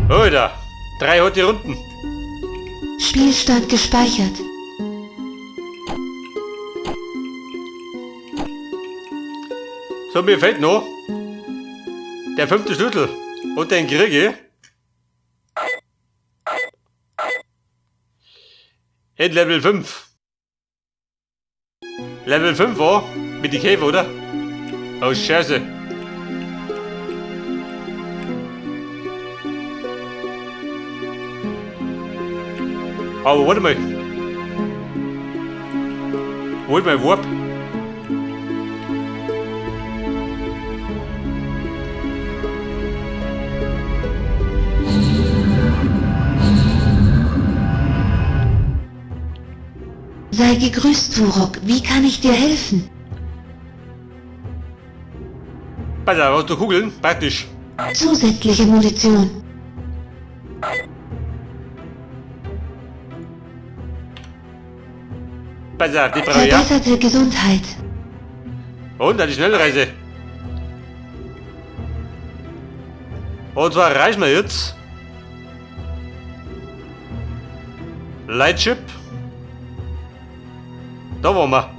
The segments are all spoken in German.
Oder? 3 harte Runden. Spielstand gespeichert. So, mir fehlt noch der 5. Schlüssel und den kriege ich in Level 5. Level 5 war mit den Käfer, oder? Oh, Scheiße. Aber warte mal. Wo ist mein Warp? Sei gegrüßt, Turok. Wie kann ich dir helfen? Pass auf, hast du Kugeln? Praktisch. Zusätzliche Munition. Pass auf, die brauche ich ja. Verbesserte Gesundheit. Und eine Schnellreise. Und zwar reichen wir jetzt Lightship. Da waren wir.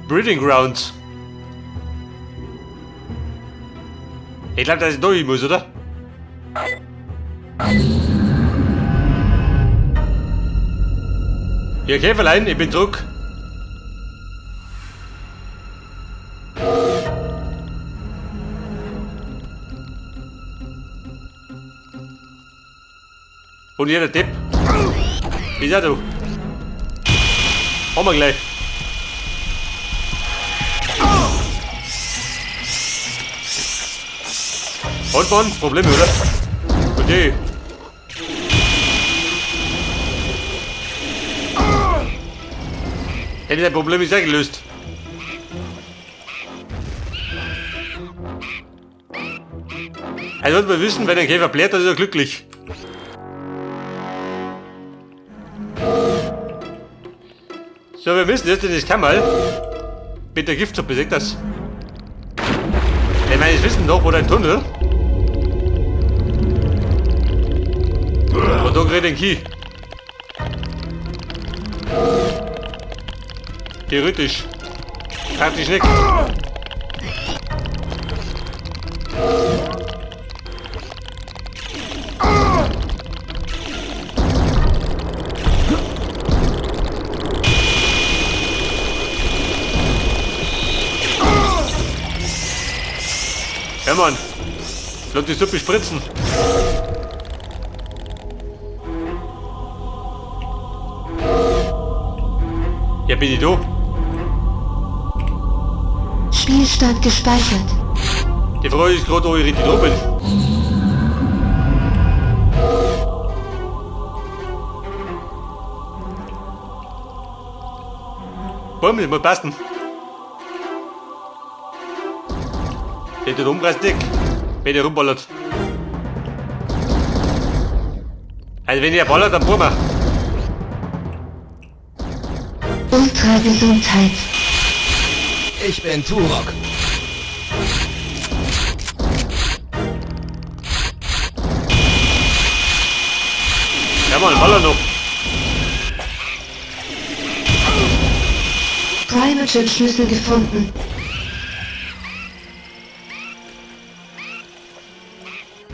Breeding Grounds. Ich glaube, dass ich da hin muss, oder? Ihr Käferlein, ich bin zurück. Und jeder Tipp. Wie ist du? Haben wir gleich. Und Mann, Probleme, oder? Okay. Hätte das Problem ist ja gelöst. Also sollte man wissen, wenn ein Käfer blärt, dann ist er glücklich. So, wir müssen jetzt in das Kammerl mit der Giftsuppe, seht das? Ich meine, wir wissen doch, wo dein Tunnel. Und da kriegt den Key. Theoretisch. Praktisch nicht. Ja, Mann. Lass die Suppe spritzen. Ja, bin ich da? Spielstand gespeichert. Die Frage ist gerade, ob ich richtig da bin. Bumm, das muss passen. Der tut umreißt dick, wenn der rumballert. Also wenn ihr ballert, dann bohren wir. Ultragesundheit. Ich bin Turok. Ja Mann, baller noch. Primogen-Schlüssel gefunden.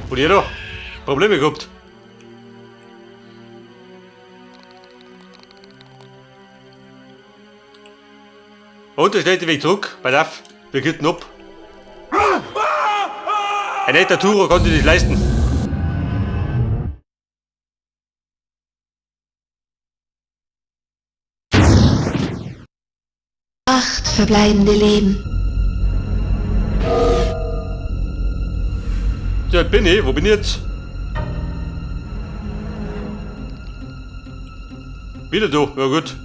Und ihr da? Probleme gehabt? Und der schnellte Weg zurück. Pass auf, wir kitten ab. Ein netter Tourer konnte nicht leisten. Acht verbleibende Leben. Ja, bin ich. Wo bin ich jetzt? Wieder da. Ja gut.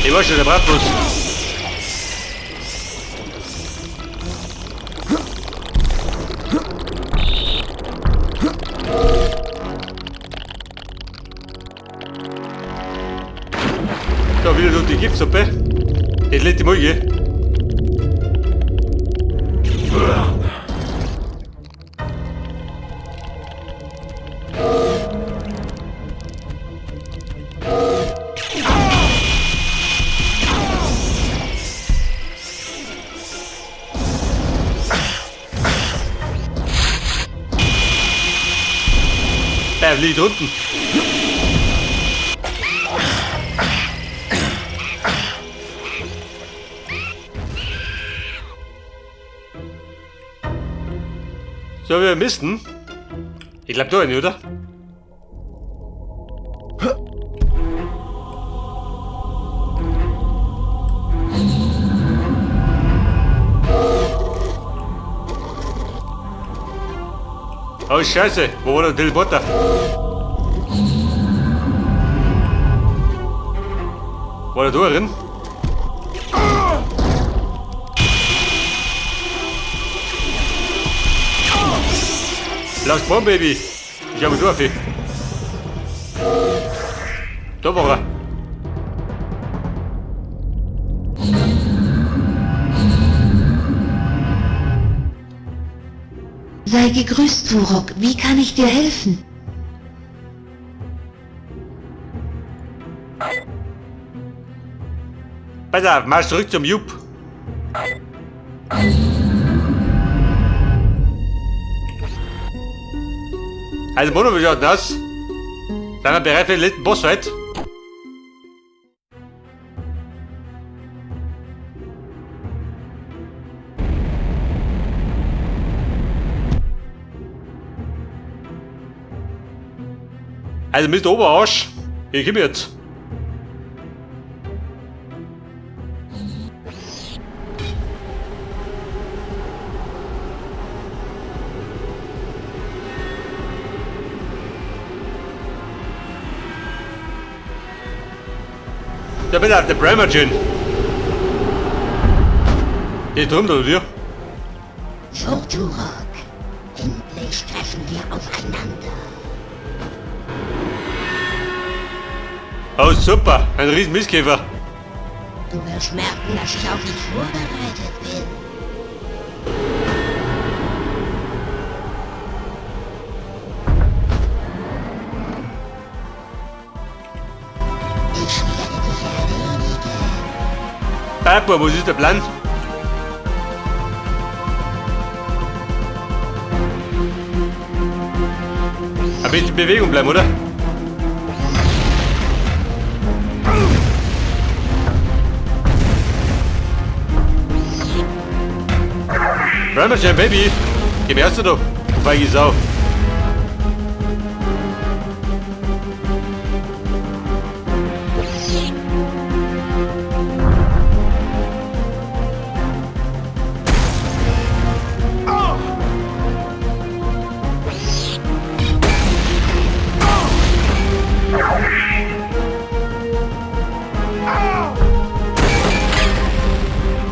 Ich war schon der Bratwurst. Suppe. Jetzt lädt die Mulge. Er liegt unten. So, wir müssen. Ich glaube, da nicht, oder? Oh, Scheiße. Wo war der Teleporter? War der da drin? Lass Bomb, Baby. Ich habe Dorfi. Da war er. Sei gegrüßt, Turok. Wie kann ich dir helfen? Pass auf, marsch zurück zum Jupp. Also, Mono, wie schaut denn aus? Sind wir bereit für den letzten Bossfight? Also, Mr. Oberarsch, ich komm jetzt. Da bin ich auf der Primergen. Ich drum da, dir. So, Turok. Endlich treffen wir aufeinander. Oh, super, ein riesen Mistkäfer. Du wirst merken, dass ich auf dich vorbereitet bin. Ich werde dich erledigen. Papa, was ist der Plan? Ein bisschen in Bewegung bleiben, oder? Primergen, Baby! Gib mir erst da, feige Sau!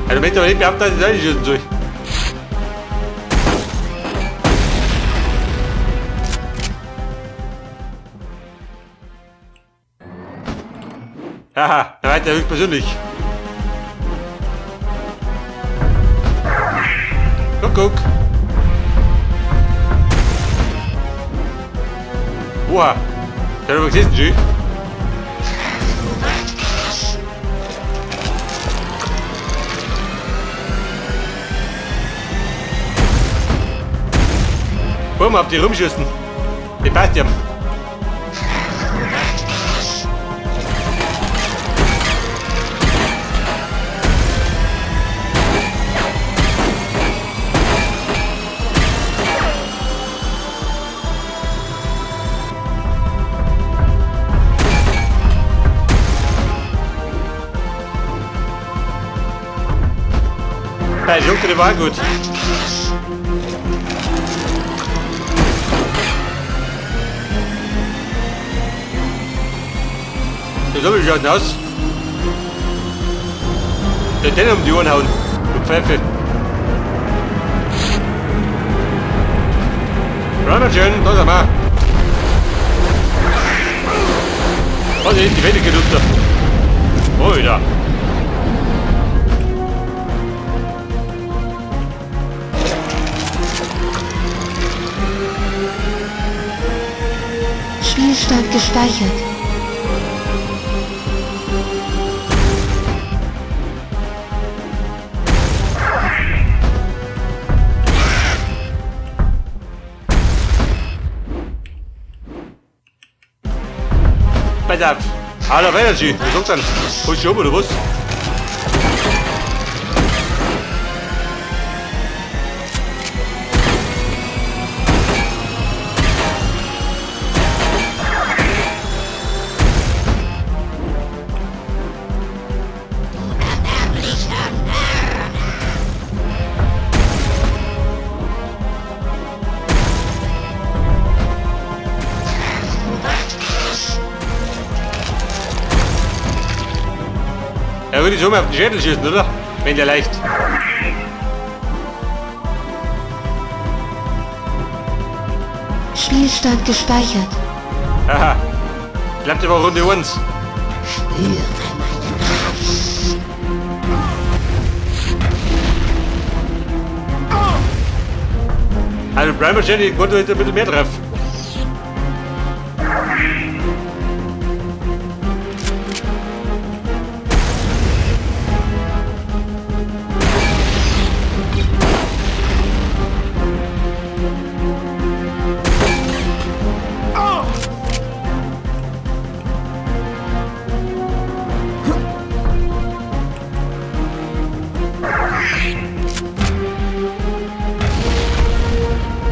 Also, wenn du nicht behauptet, dass ich nicht schießen soll. Haha, er weiter höchstpersönlich. Guck, guck. Oha, der hat aber gesessen, G. Bumm, auf die rumschießen. Die passt ja. Der Junge, der war gut. So wie schaut denn aus? Den um die Ohren hauen. Du Pfeife. Primergen, da sind wir. Was ist die Welle geht unter? Oh, da. gespeichert. Pass auf. Alter, Energy. Was sagst du denn? Holst du oben oder was? Er würde so mal auf den Schädel schießen, oder? Wenn der leicht. Spielstand gespeichert. Haha. Klappt aber Runde 1. Also Primer Jenny konnte jetzt ein bisschen mehr drauf.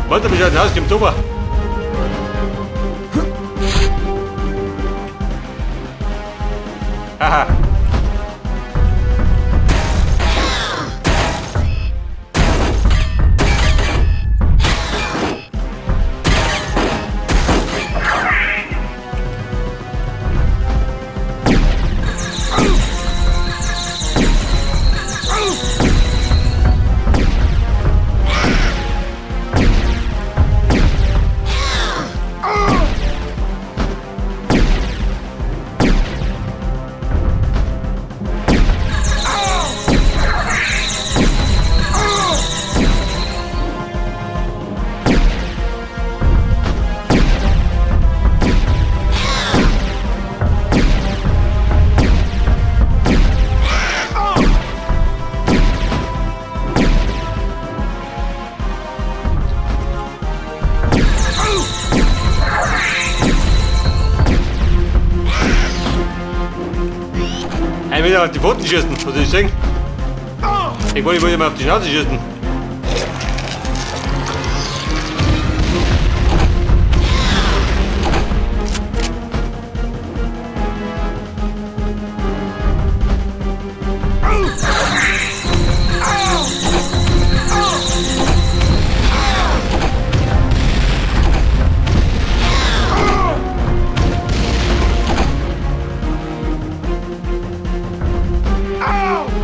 Wollte mich halt aus dem Tuber. Haha. Ich will ja auf die Pfoten schießen, was soll ich sagen? Ich wollte mal auf die Schnauze schießen.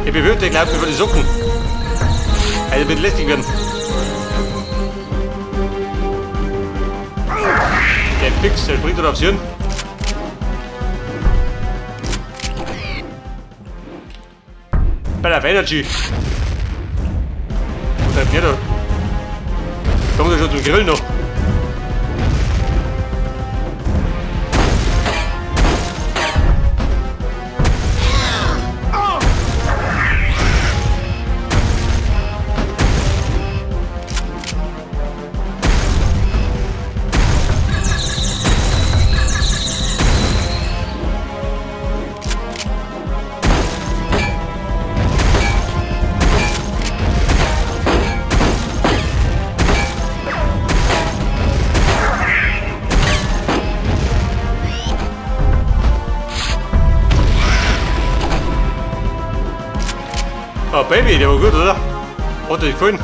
Ich befürchte, ich glaube, wir würden sucken. Also wird lästig werden. Der Fix, der springt doch aufs Hirn. Bei der Energy. Was bleibt der da? Kommt er schon zum Grill noch? Oh Baby, der war gut, oder? Hat dir gefallen?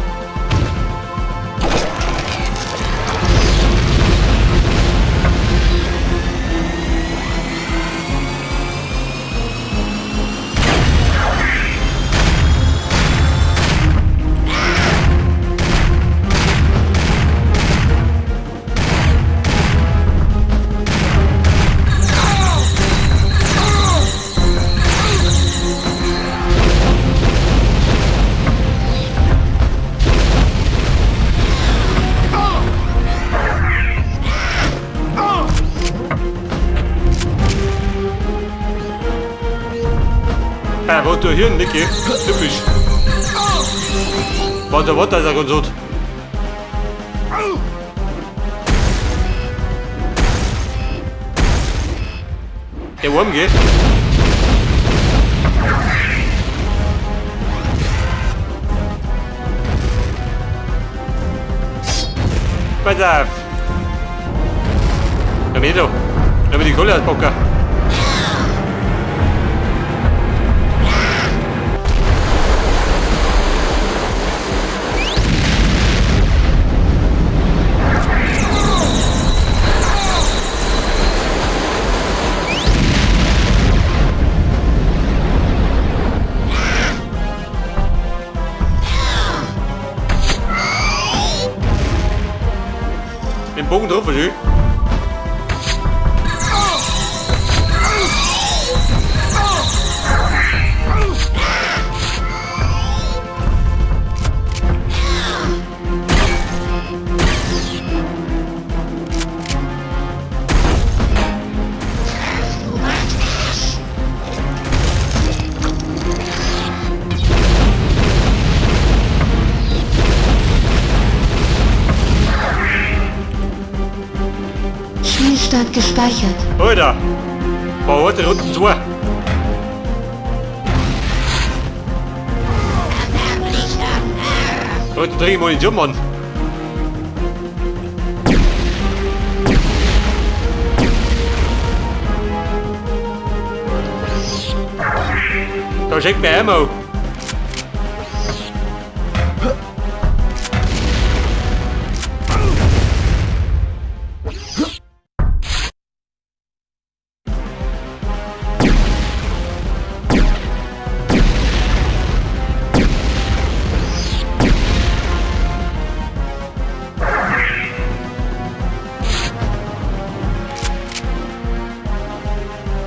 Ja, wo du hier nicht geh. Typisch. Warte, ist er ganz gut. Der Wurm geht. Pass auf. Komm her, du. Lass mir die Kohle auspacken. Den Bogen drauf, oder? Spielstand gespeichert. Alter! War heute Runden 2. Heute trinke ich Munition, Mann. Da schenkt mir Ammo.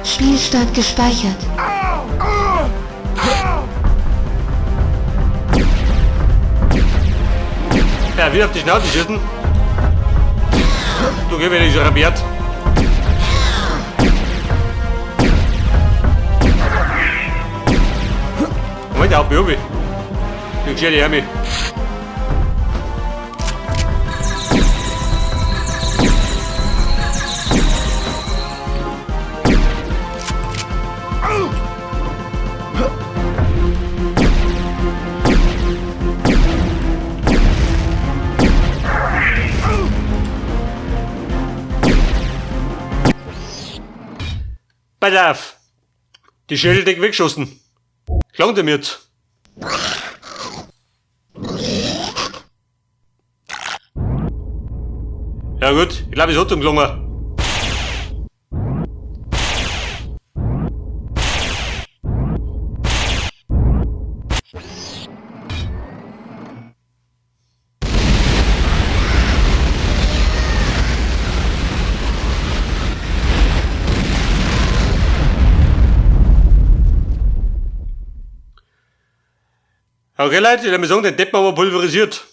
Spielstand gespeichert. Ja, wieder auf die Schnauze schießen. Du geh wieder nicht so rabiat. Moment, der haut mich um. Ich schau die Hermi. Pass auf! Die Schädeldecke weggeschossen. Klang dem jetzt. Ja gut, ich glaube, es hat ihm gelungen. Okay Leute, ich würde sagen, den Deppen haben wir pulverisiert.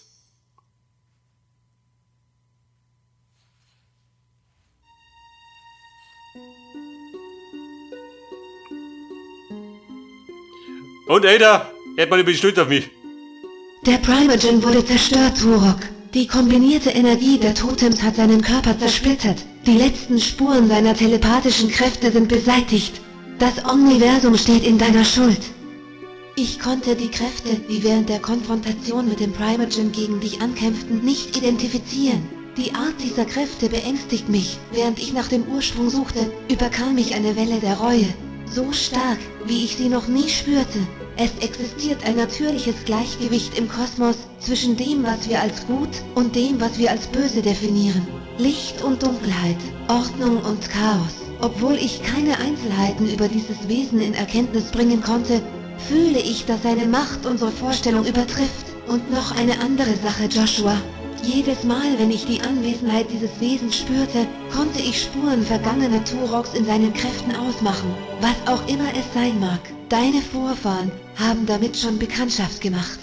Und Ada, hält mal über die Stütze auf mich. Der Primogen wurde zerstört, Turok. Die kombinierte Energie der Totems hat seinen Körper zersplittert. Die letzten Spuren seiner telepathischen Kräfte sind beseitigt. Das Omniversum steht in deiner Schuld. Ich konnte die Kräfte, die während der Konfrontation mit dem Primogen gegen dich ankämpften, nicht identifizieren. Die Art dieser Kräfte beängstigt mich. Während ich nach dem Ursprung suchte, überkam mich eine Welle der Reue. So stark, wie ich sie noch nie spürte. Es existiert ein natürliches Gleichgewicht im Kosmos zwischen dem, was wir als gut und dem, was wir als böse definieren. Licht und Dunkelheit, Ordnung und Chaos. Obwohl ich keine Einzelheiten über dieses Wesen in Erkenntnis bringen konnte, fühle ich, dass seine Macht unsere Vorstellung übertrifft. Und noch eine andere Sache, Joshua. Jedes Mal, wenn ich die Anwesenheit dieses Wesens spürte, konnte ich Spuren vergangener Turoks in seinen Kräften ausmachen. Was auch immer es sein mag. Deine Vorfahren haben damit schon Bekanntschaft gemacht.